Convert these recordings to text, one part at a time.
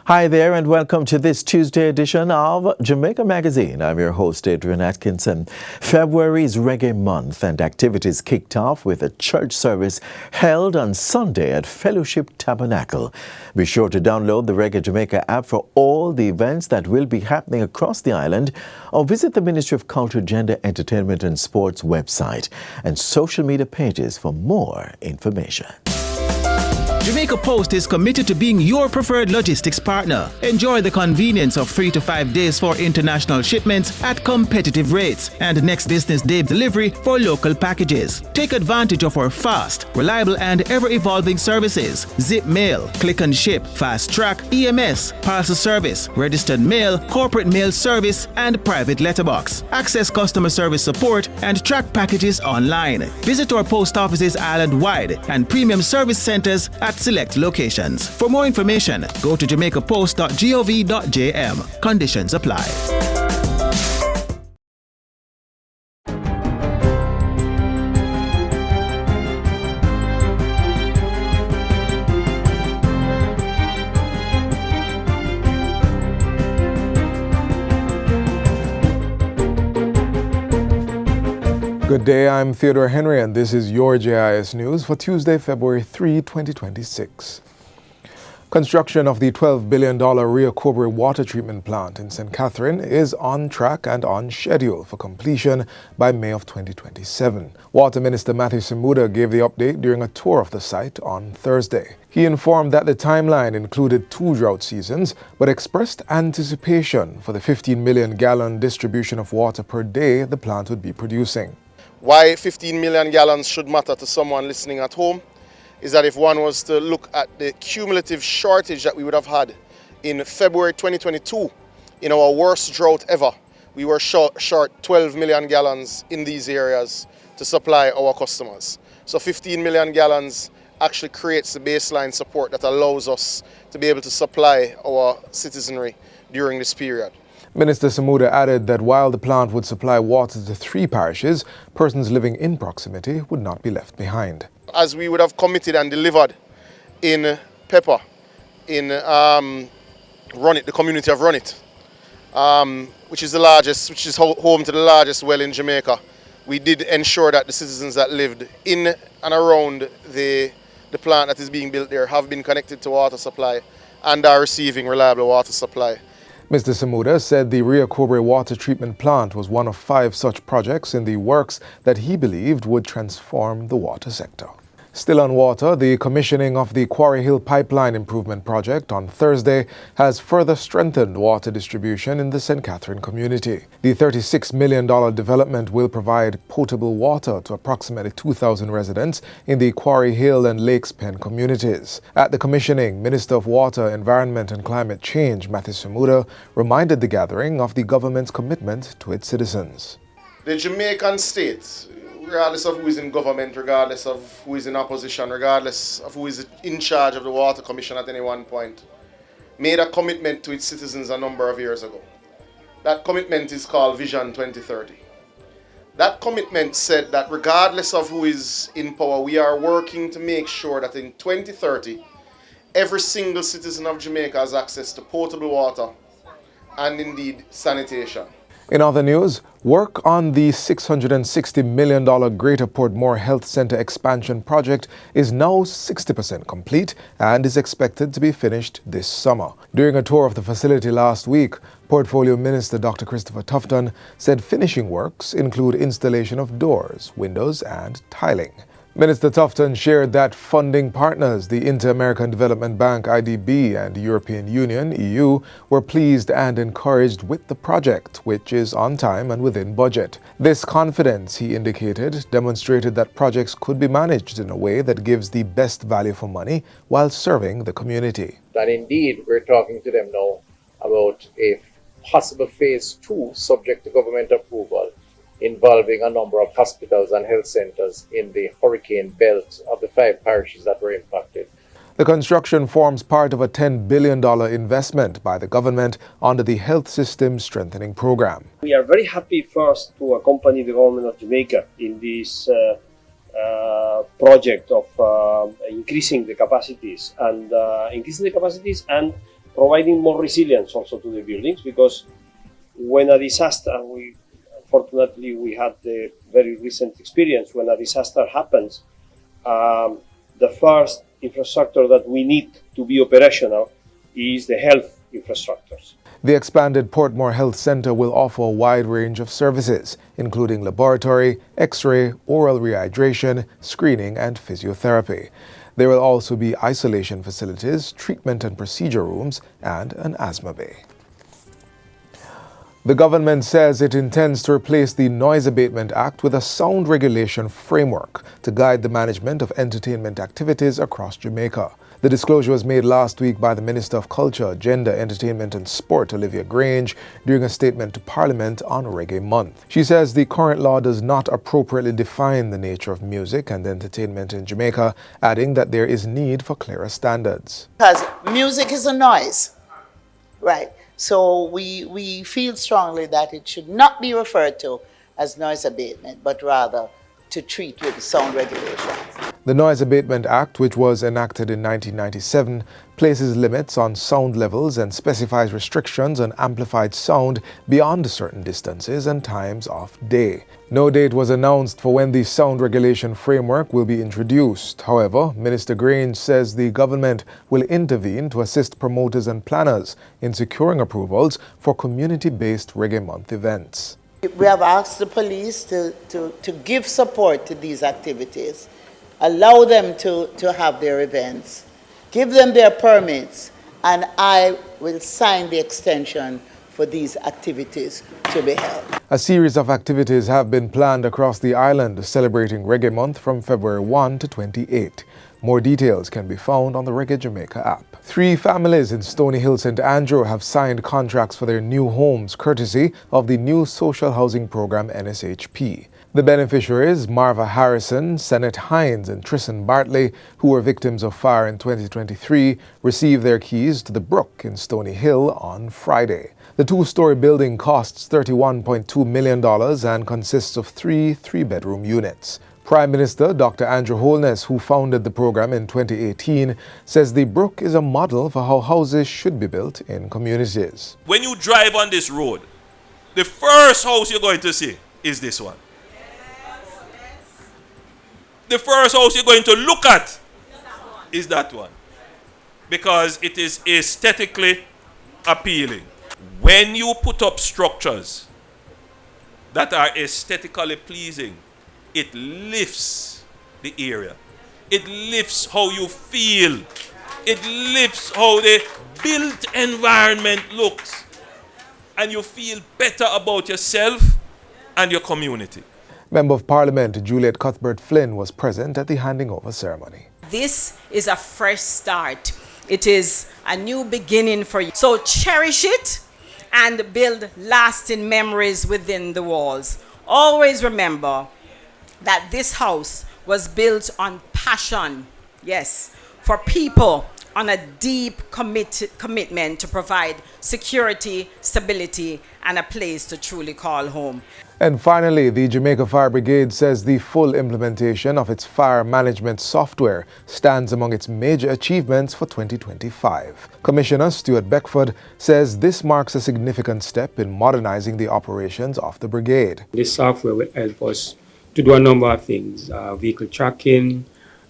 Hi there and welcome to this Tuesday edition of Jamaica Magazine. I'm your host, Adrian Atkinson. February is Reggae Month and activities kicked off with a church service held on Sunday at Fellowship Tabernacle. Be sure to download the Reggae Jamaica app for all the events that will be happening across the island, or visit the Ministry of Culture, Gender, Entertainment and Sports website and social media pages for more information. Jamaica Post is committed to being your preferred logistics partner. Enjoy the convenience of 3 to 5 days for international shipments at competitive rates and next business day delivery for local packages. Take advantage of our fast, reliable and ever-evolving services: zip mail, click and ship, fast track, EMS, parcel service, registered mail, corporate mail service and private letterbox. Access customer service support and track packages online. Visit our post offices island-wide and premium service centers at select locations. For more information, go to jamaicapost.gov.jm. Conditions apply. Good day, I'm Theodore Henry and this is your JIS News for Tuesday, February 3, 2026. Construction of the $12 billion Rio Cobre water treatment plant in St. Catherine is on track and on schedule for completion by May of 2027. Water Minister Matthew Samuda gave the update during a tour of the site on Thursday. He informed that the timeline included 2 drought seasons, but expressed anticipation for the 15 million gallon distribution of water per day the plant would be producing. Why 15 million gallons should matter to someone listening at home is that if one was to look at the cumulative shortage that we would have had in February 2022, in our worst drought ever, we were short 12 million gallons in these areas to supply our customers. So 15 million gallons actually creates the baseline support that allows us to be able to supply our citizenry during this period. Minister Samuda added that while the plant would supply water to 3 parishes, persons living in proximity would not be left behind. As we would have committed and delivered in Pepper, in Runit, the community of Runit, which is home to the largest well in Jamaica, we did ensure that the citizens that lived in and around the plant that is being built there have been connected to water supply and are receiving reliable water supply. Mr. Samuda said the Rio Cobre water treatment plant was one of 5 such projects in the works that he believed would transform the water sector. Still on water, the commissioning of the Quarry Hill Pipeline Improvement Project on Thursday has further strengthened water distribution in the St. Catherine community. The $36 million development will provide potable water to approximately 2,000 residents in the Quarry Hill and Lakes Pen communities. At the commissioning, Minister of Water, Environment and Climate Change, Matthew Samuda, reminded the gathering of the government's commitment to its citizens. The Jamaican state, regardless of who is in government, regardless of who is in opposition, regardless of who is in charge of the Water Commission at any one point, made a commitment to its citizens a number of years ago. That commitment is called Vision 2030. That commitment said that regardless of who is in power, we are working to make sure that in 2030, every single citizen of Jamaica has access to potable water and indeed sanitation. In other news, work on the $660 million Greater Portmore Health Center expansion project is now 60% complete and is expected to be finished this summer. During a tour of the facility last week, Portfolio Minister Dr. Christopher Tufton said finishing works include installation of doors, windows and tiling. Minister Tufton shared that funding partners, the Inter-American Development Bank (IDB) and the European Union (EU), were pleased and encouraged with the project, which is on time and within budget. This confidence, he indicated, demonstrated that projects could be managed in a way that gives the best value for money while serving the community. And indeed, we're talking to them now about a possible phase 2 subject to government approval, involving a number of hospitals and health centers in the hurricane belt of the 5 parishes that were impacted. The construction forms part of a $10 billion investment by the government under the Health System Strengthening Program. We are very happy first to accompany the government of Jamaica in this project of increasing the capacities and providing more resilience also to the buildings, because when a disaster, fortunately we had the very recent experience, when a disaster happens, the first infrastructure that we need to be operational is the health infrastructures. The expanded Portmore Health Center will offer a wide range of services, including laboratory, X-ray, oral rehydration, screening, and physiotherapy. There will also be isolation facilities, treatment and procedure rooms, and an asthma bay. The government says it intends to replace the Noise Abatement Act with a sound regulation framework to guide the management of entertainment activities across Jamaica. The disclosure was made last week by the Minister of Culture, Gender, Entertainment and Sport, Olivia Grange, during a statement to Parliament on Reggae Month. She says the current law does not appropriately define the nature of music and entertainment in Jamaica, adding that there is need for clearer standards. Because music is a noise, right? So we feel strongly that it should not be referred to as noise abatement, but rather to treat with sound regulations. The Noise Abatement Act, which was enacted in 1997, places limits on sound levels and specifies restrictions on amplified sound beyond certain distances and times of day. No date was announced for when the sound regulation framework will be introduced. However, Minister Grange says the government will intervene to assist promoters and planners in securing approvals for community-based Reggae Month events. We have asked the police to give support to these activities, allow them to have their events, give them their permits, and I will sign the extension for these activities to be held. A series of activities have been planned across the island celebrating Reggae Month from February 1 to 28. More details can be found on the Reggae Jamaica app. 3 families in Stony Hill, St. Andrew have signed contracts for their new homes courtesy of the new social housing program NSHP. The beneficiaries, Marva Harrison, Sennett Hines, and Tristan Bartley, who were victims of fire in 2023, received their keys to the Brook in Stony Hill on Friday. The 2-story building costs $31.2 million and consists of 3 3-bedroom units. Prime Minister Dr. Andrew Holness, who founded the program in 2018, says the Brook is a model for how houses should be built in communities. When you drive on this road, the first house you're going to see is this one. The first house you're going to look at is that one, because it is aesthetically appealing. When you put up structures that are aesthetically pleasing, it lifts the area. It lifts how you feel. It lifts how the built environment looks. And you feel better about yourself and your community. Member of Parliament Juliet Cuthbert-Flynn was present at the handing over ceremony. This is a fresh start. It is a new beginning for you. So cherish it and build lasting memories within the walls. Always remember that this house was built on passion, yes, for people, on a deep commitment to provide security, stability, and a place to truly call home. And finally, the Jamaica Fire Brigade says the full implementation of its fire management software stands among its major achievements for 2025. Commissioner Stuart Beckford says this marks a significant step in modernizing the operations of the brigade. This software will help us to do a number of things. Vehicle tracking,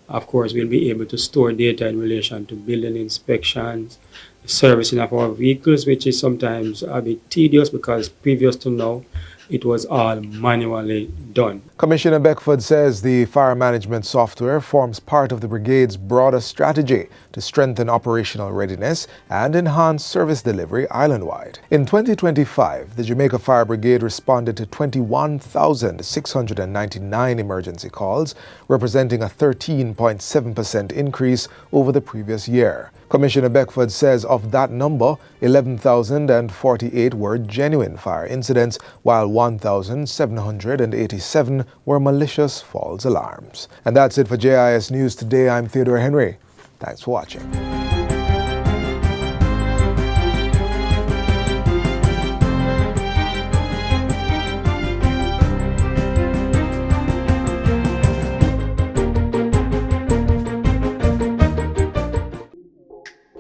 of course, we'll be able to store data in relation to building inspections, servicing of our vehicles, which is sometimes a bit tedious because previous to now, it was all manually done. Commissioner Beckford says the fire management software forms part of the brigade's broader strategy to strengthen operational readiness and enhance service delivery island-wide. In 2025, the Jamaica Fire Brigade responded to 21,699 emergency calls, representing a 13.7% increase over the previous year. Commissioner Beckford says of that number, 11,048 were genuine fire incidents, while 1,787 were malicious false alarms. And that's it for JIS News Today. I'm Theodore Henry. Thanks for watching.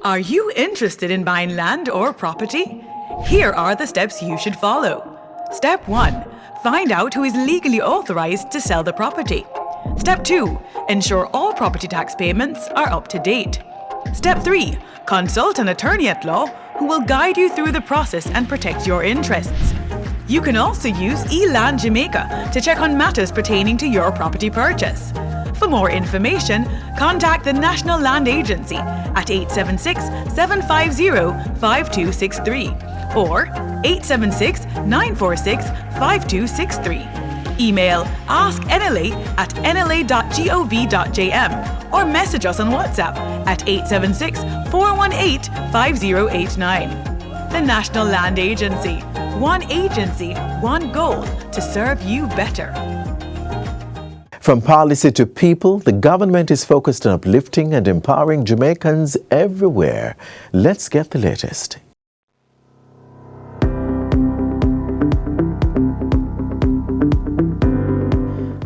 Are you interested in buying land or property? Here are the steps you should follow. Step 1. Find out who is legally authorized to sell the property. Step 2. Ensure all property tax payments are up to date. Step 3. Consult an attorney at law who will guide you through the process and protect your interests. You can also use eLand Jamaica to check on matters pertaining to your property purchase. For more information, contact the National Land Agency at 876-750-5263 or 876-946-5263. Email asknla@nla.gov.jm or message us on WhatsApp at 876-418-5089. The National Land Agency. One agency, one goal to serve you better. From policy to people, the government is focused on uplifting and empowering Jamaicans everywhere. Let's get the latest.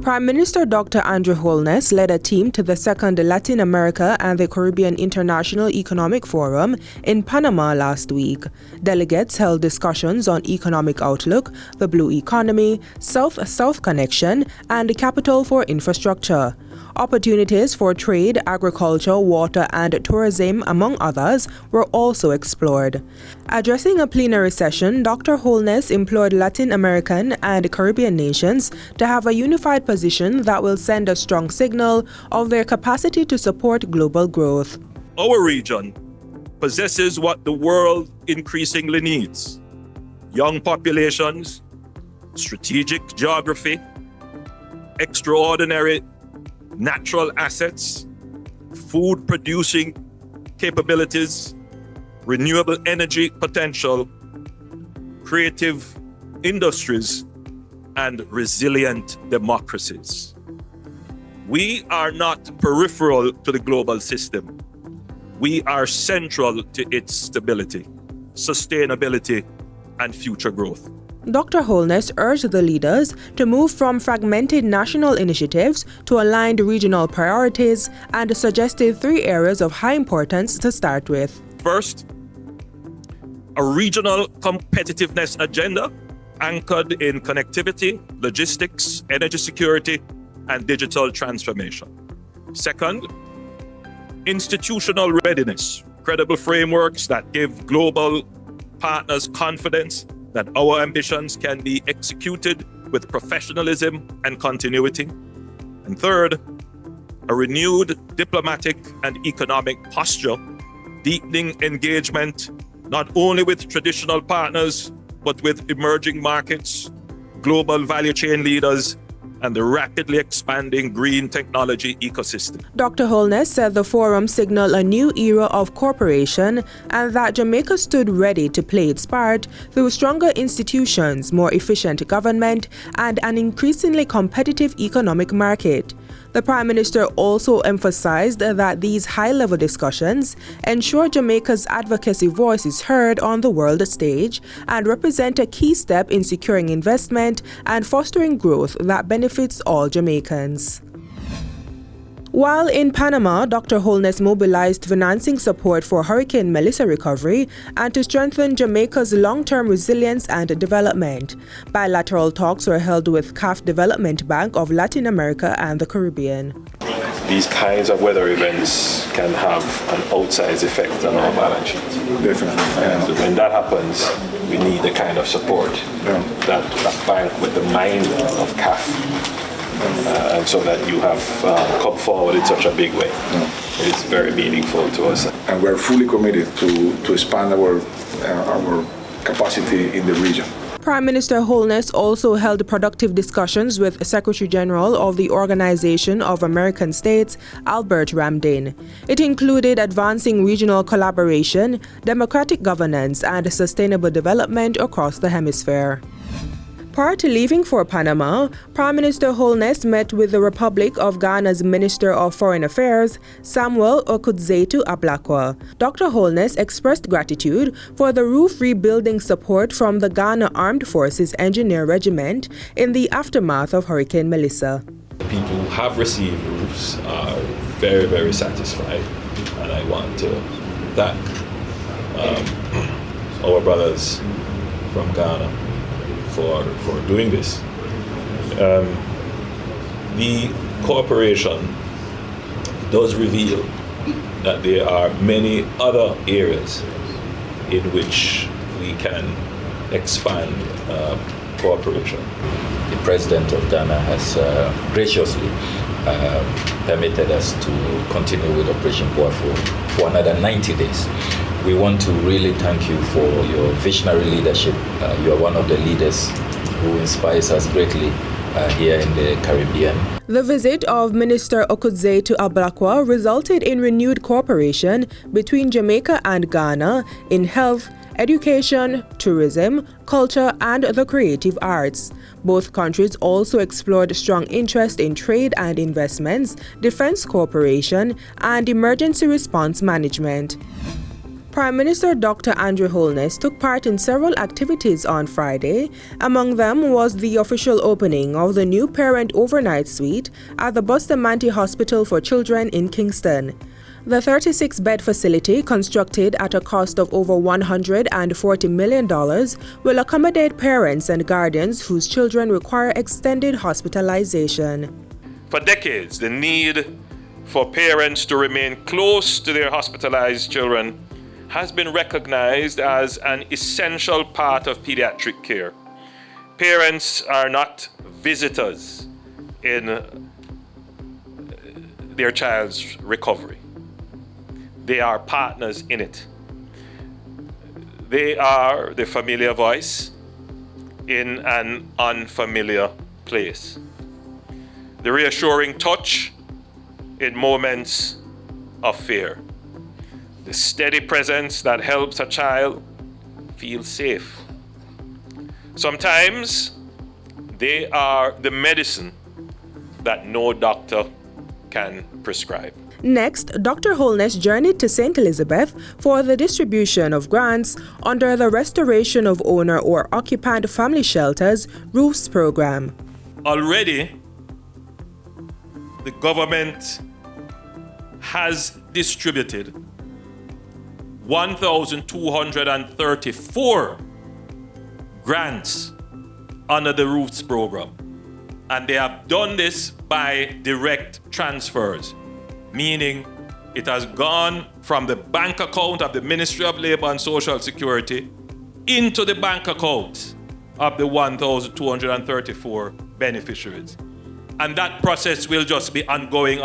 Prime Minister Dr. Andrew Holness led a team to the second Latin America and the Caribbean International Economic Forum in Panama last week. Delegates held discussions on economic outlook, the blue economy, South-South connection, and capital for infrastructure. Opportunities for trade, agriculture, water, and tourism, among others, were also explored. Addressing a plenary session, Dr. Holness implored Latin American and Caribbean nations to have a unified position that will send a strong signal of their capacity to support global growth. Our region possesses what the world increasingly needs: young populations, strategic geography, extraordinary natural assets, food-producing capabilities, renewable energy potential, creative industries, and resilient democracies. We are not peripheral to the global system. We are central to its stability, sustainability, and future growth. Dr. Holness urged the leaders to move from fragmented national initiatives to aligned regional priorities and suggested 3 areas of high importance to start with. First, a regional competitiveness agenda anchored in connectivity, logistics, energy security, and digital transformation. Second, institutional readiness, credible frameworks that give global partners confidence that our ambitions can be executed with professionalism and continuity. And third, a renewed diplomatic and economic posture, deepening engagement not only with traditional partners, but with emerging markets, global value chain leaders, and the rapidly expanding green technology ecosystem. Dr. Holness said the forum signaled a new era of cooperation and that Jamaica stood ready to play its part through stronger institutions, more efficient government, and an increasingly competitive economic market. The Prime Minister also emphasized that these high-level discussions ensure Jamaica's advocacy voice is heard on the world stage and represent a key step in securing investment and fostering growth that benefits all Jamaicans. While in Panama, Dr. Holness mobilized financing support for Hurricane Melissa recovery and to strengthen Jamaica's long-term resilience and development. Bilateral talks were held with CAF Development Bank of Latin America and the Caribbean. These kinds of weather events can have an outsized effect on our balance sheet. Definitely. And when that happens, we need the kind of support that bank with the mind of CAF. And so that you have come forward in such a big way. It's very meaningful to us. And we're fully committed to expand our capacity in the region. Prime Minister Holness also held productive discussions with Secretary General of the Organization of American States, Albert Ramdin. It included advancing regional collaboration, democratic governance, and sustainable development across the hemisphere. Prior to leaving for Panama, Prime Minister Holness met with the Republic of Ghana's Minister of Foreign Affairs, Samuel Okudzeto Ablakwa. Dr. Holness expressed gratitude for the roof rebuilding support from the Ghana Armed Forces Engineer Regiment in the aftermath of Hurricane Melissa. People who have received roofs are very, very satisfied, and I want to thank our brothers from Ghana for doing this. The cooperation does reveal that there are many other areas in which we can expand cooperation. The President of Ghana has graciously permitted us to continue with Operation Boafo for another 90 days. We want to really thank you for your visionary leadership. You are one of the leaders who inspires us greatly here in the Caribbean. The visit of Minister Okudze to Ablakwa resulted in renewed cooperation between Jamaica and Ghana in health, education, tourism, culture, and the creative arts. Both countries also explored strong interest in trade and investments, defense cooperation, and emergency response management. Prime Minister Dr. Andrew Holness took part in several activities on Friday. Among them was the official opening of the new parent overnight suite at the Bustamante Hospital for Children in Kingston. The 36-bed facility, constructed at a cost of over $140 million, will accommodate parents and guardians whose children require extended hospitalization. For decades, the need for parents to remain close to their hospitalized children has been recognized as an essential part of pediatric care. Parents are not visitors in their child's recovery. They are partners in it. They are the familiar voice in an unfamiliar place. The reassuring touch in moments of fear. The steady presence that helps a child feel safe. Sometimes they are the medicine that no doctor can prescribe. Next, Dr. Holness journeyed to St. Elizabeth for the distribution of grants under the Restoration of Owner or Occupant Family Shelters ROOFs program. Already, the government has distributed 1,234 grants under the ROOFs program. And they have done this by direct transfers, meaning it has gone from the bank account of the Ministry of Labour and Social Security into the bank account of the 1,234 beneficiaries. And that process will just be ongoing.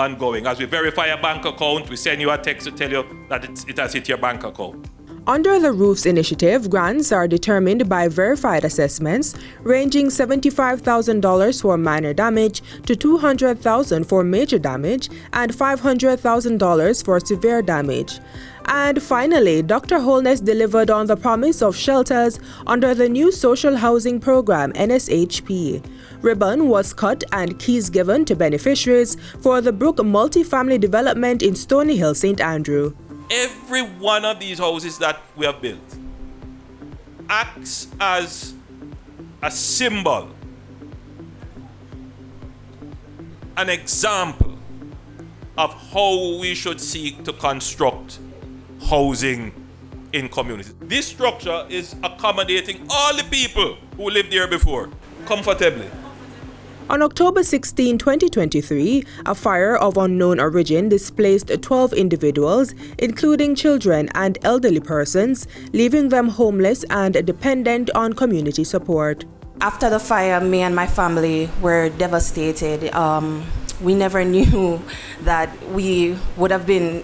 As we verify a bank account, we send you a text to tell you that it has hit your bank account. Under the ROOFs initiative, grants are determined by verified assessments ranging $75,000 for minor damage to $200,000 for major damage and $500,000 for severe damage. And finally, Dr. Holness delivered on the promise of shelters under the new social housing program NSHP. Ribbon was cut and keys given to beneficiaries for the Brook multifamily development in Stony Hill, St. Andrew. Every one of these houses that we have built acts as a symbol, an example of how we should seek to construct housing in communities. This structure is accommodating all the people who lived here before comfortably. On October 16, 2023, a fire of unknown origin displaced 12 individuals, including children and elderly persons, leaving them homeless and dependent on community support. After the fire, me and my family were devastated. We never knew that we would have been,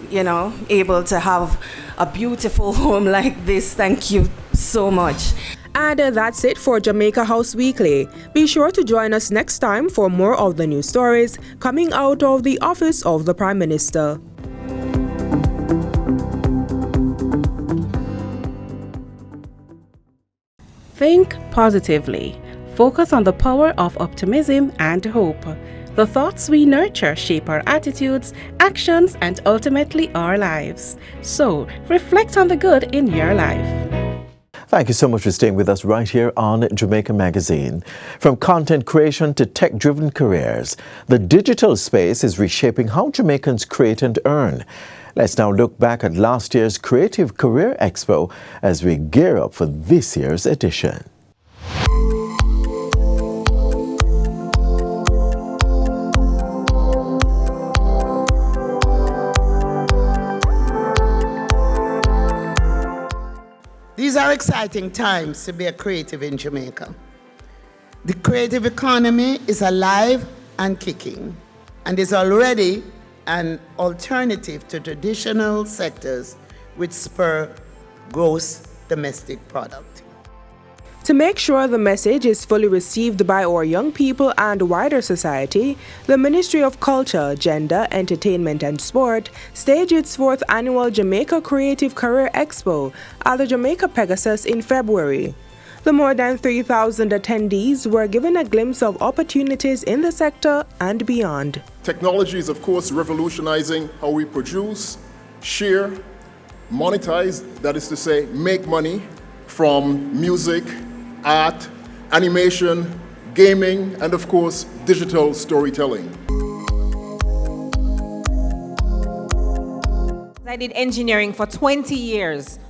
able to have a beautiful home like this. Thank you so much. And that's it for Jamaica House Weekly. Be sure to join us next time for more of the news stories coming out of the office of the Prime Minister. Think positively. Focus on the power of optimism and hope. The thoughts we nurture shape our attitudes, actions, and ultimately our lives. So, reflect on the good in your life. Thank you so much for staying with us right here on Jamaica Magazine. From content creation to tech-driven careers, the digital space is reshaping how Jamaicans create and earn. Let's now look back at last year's Creative Career Expo as we gear up for this year's edition. These are exciting times to be a creative in Jamaica. The creative economy is alive and kicking, and is already an alternative to traditional sectors which spur gross domestic product. To make sure the message is fully received by our young people and wider society, the Ministry of Culture, Gender, Entertainment and Sport staged its 4th annual Jamaica Creative Career Expo at the Jamaica Pegasus in February. The more than 3,000 attendees were given a glimpse of opportunities in the sector and beyond. Technology is, of course, revolutionizing how we produce, share, monetize, that is to say, make money from music, art, animation, gaming, and of course, digital storytelling. I did engineering for 20 years.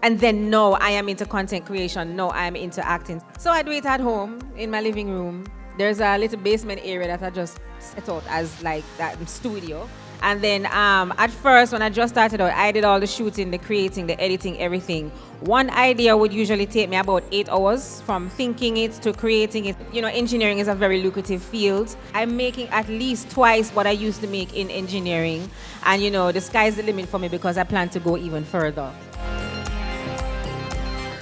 And then no, I am into content creation. No, I am into acting. So I do it at home in my living room. There's a little basement area that I just set out as like that studio. And then at first, when I just started out, I did all the shooting, the creating, the editing, everything. One idea would usually take me about 8 hours from thinking it to creating it. You know, engineering is a very lucrative field. I'm making at least twice what I used to make in engineering. And you know, the sky's the limit for me because I plan to go even further.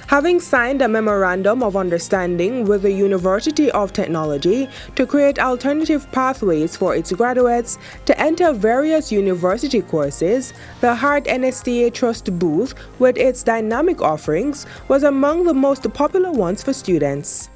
Having signed a memorandum of understanding with the University of Technology to create alternative pathways for its graduates to enter various university courses, the Hart NSTA Trust booth, with its dynamic offerings, was among the most popular ones for students.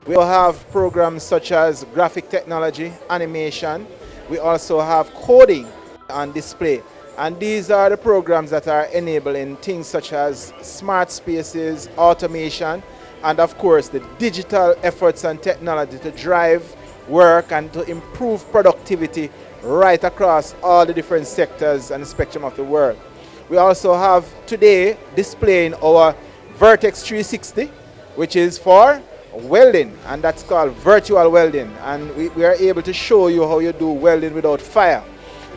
We will have programs such as graphic technology, animation. We also have coding and display. And these are the programs that are enabling things such as smart spaces, automation, and of course the digital efforts and technology to drive work and to improve productivity right across all the different sectors and the spectrum of the world. We also have today displaying our Vertex 360, which is for welding, and that's called virtual welding. And we are able to show you how you do welding without fire.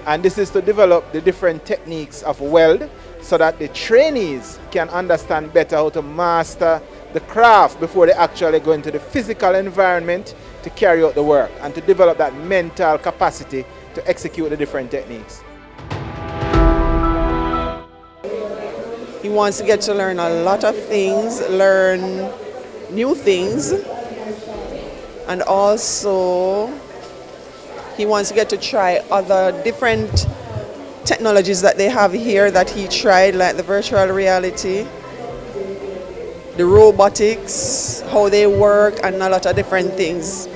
And this is to develop the different techniques of weld so that the trainees can understand better how to master the craft before they actually go into the physical environment to carry out the work and to develop that mental capacity to execute the different techniques. He wants to get to learn a lot of things, learn new things, and also he wants to get to try other different technologies that they have here that he tried, like the virtual reality, the robotics, how they work, and a lot of different things.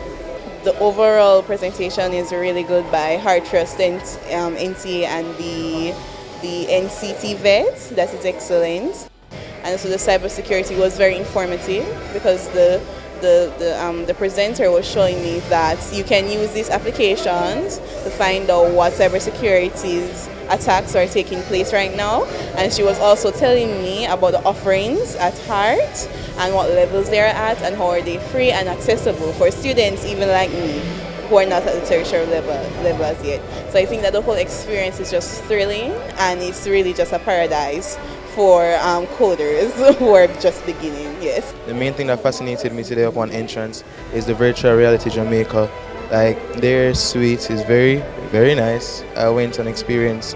The overall presentation is really good by Hart Trust NCA and the NCT vet. That is excellent. And so the cybersecurity was very informative because the presenter was showing me that you can use these applications to find out what cybersecurity attacks are taking place right now. And she was also telling me about the offerings at Hart and what levels they're at and how are they free and accessible for students even like me who are not at the tertiary level as yet. So I think that the whole experience is just thrilling and it's really just a paradise for coders who are just beginning, yes. The main thing that fascinated me today upon entrance is the virtual reality Jamaica. Like, their suite is very, very nice. I went and experienced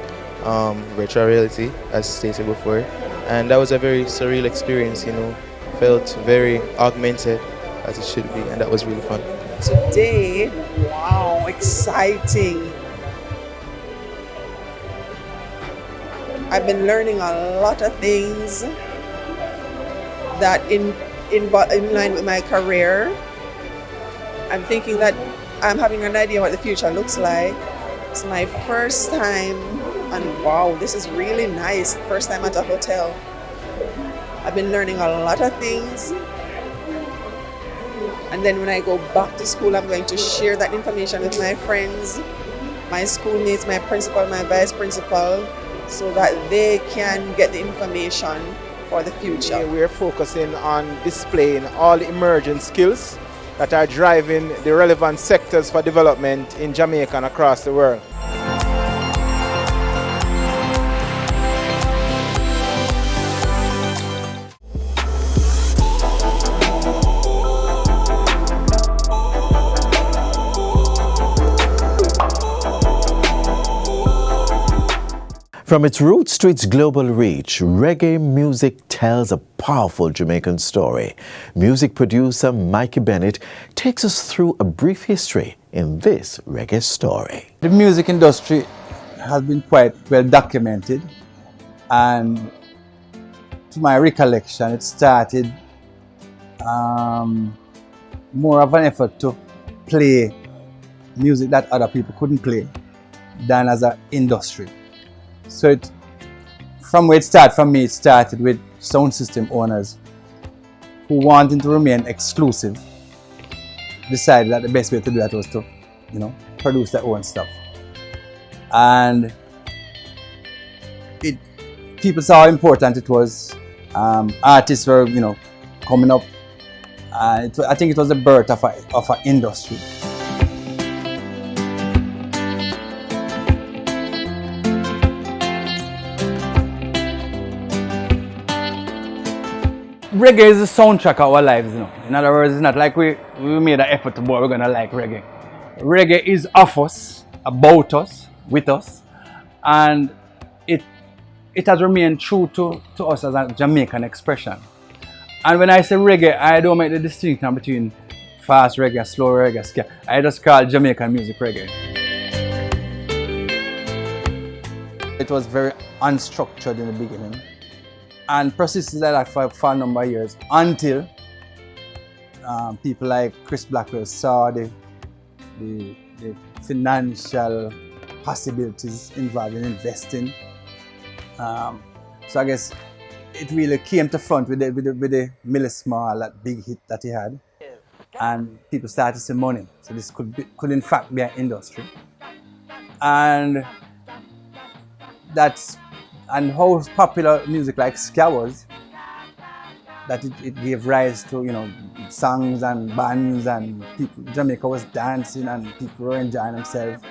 virtual reality, as stated before, and that was a very surreal experience, you know. Felt very augmented, as it should be, and that was really fun. Today, wow, exciting. I've been learning a lot of things that in line with my career. I'm thinking that I'm having an idea what the future looks like. It's my first time, and wow, this is really nice. First time at a hotel. I've been learning a lot of things. And then when I go back to school, I'm going to share that information with my friends, my schoolmates, my principal, my vice principal, so that they can get the information for the future. We're focusing on displaying all the emerging skills that are driving the relevant sectors for development in Jamaica and across the world. From its roots to its global reach, reggae music tells a powerful Jamaican story. Music producer Mikey Bennett takes us through a brief history in this reggae story. The music industry has been quite well documented, and to my recollection, it started more of an effort to play music that other people couldn't play than as an industry. So from where it started, from me, it started with sound system owners who wanted to remain exclusive, decided that the best way to do that was to, produce their own stuff. And people saw how important it was. Artists were, coming up. I think it was the birth of an industry. Reggae is the soundtrack of our lives, In other words, it's not like we made an effort to we're gonna like reggae. Reggae is of us, about us, with us, and it has remained true to us as a Jamaican expression. And when I say reggae, I don't make the distinction between fast reggae, slow reggae, ska. I just call Jamaican music reggae. It was very unstructured in the beginning, and persisted like that for a far number of years until people like Chris Blackwell saw the financial possibilities involved in investing. So I guess it really came to front with the Millie Small, that big hit that he had, and people started to see money. So this could in fact be an industry, and how popular music like ska was, that it gave rise to songs and bands, and people. Jamaica was dancing and people were enjoying themselves,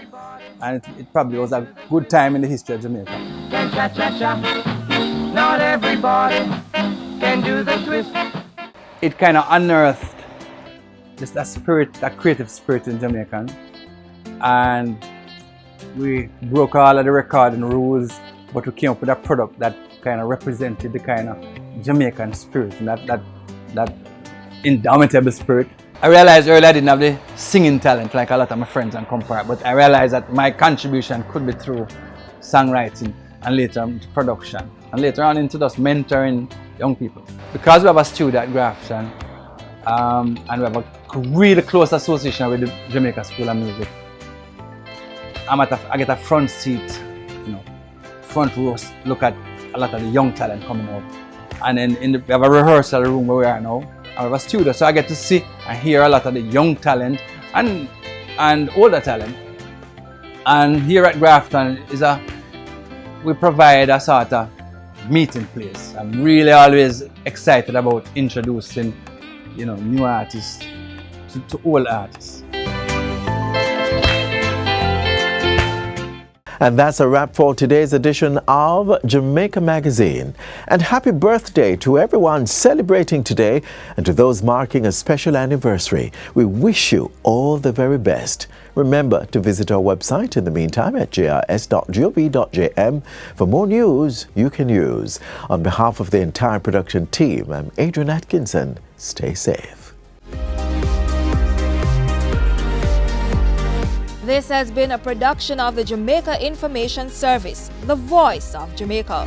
and it probably was a good time in the history of Jamaica. Not everybody can do the twist. It kind of unearthed that spirit, that creative spirit in Jamaican, and we broke all of the recording rules, but we came up with a product that kind of represented the kind of Jamaican spirit and that indomitable spirit. I realized earlier I didn't have the singing talent like a lot of my friends and compadres, but I realized that my contribution could be through songwriting and later into production and later on into just mentoring young people. Because we have a studio at Grafton and we have a really close association with the Jamaica School of Music, I get a front seat, front row, look at a lot of the young talent coming out. And then we have a rehearsal room where we are now, and we have a studio, so I get to see and hear a lot of the young talent and older talent. And here at Grafton we provide a sort of meeting place. I'm really always excited about introducing, new artists to old artists. And that's a wrap for today's edition of Jamaica Magazine. And happy birthday to everyone celebrating today, and to those marking a special anniversary. We wish you all the very best. Remember to visit our website in the meantime at jis.gov.jm for more news you can use. On behalf of the entire production team, I'm Adrian Atkinson. Stay safe. This has been a production of the Jamaica Information Service, the voice of Jamaica.